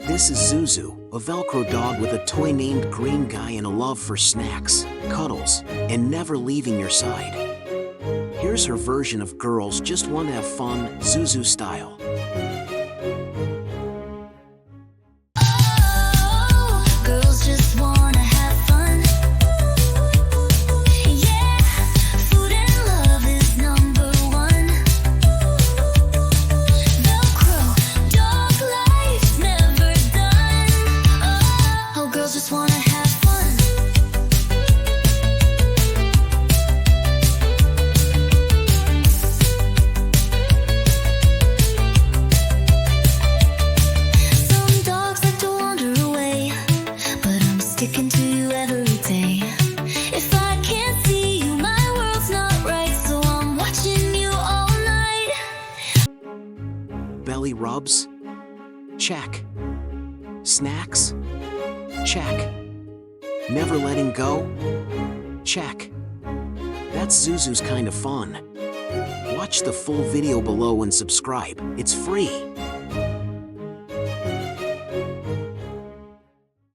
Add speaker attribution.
Speaker 1: This is Zuzu, a Velcro dog with a toy named Green Guy and a love for snacks, cuddles, and never leaving your side. Here's her version of girls just want to have fun, Zuzu style.
Speaker 2: Just wanna have fun. Some dogs like to wander away, but I'm sticking to you every day. If I can't see you, my world's not right, so I'm watching you all night.
Speaker 1: Belly rubs? Check. Snacks? Check. Never letting go? Check. That's Zuzu's kind of fun. Watch the full video below and subscribe. It's free.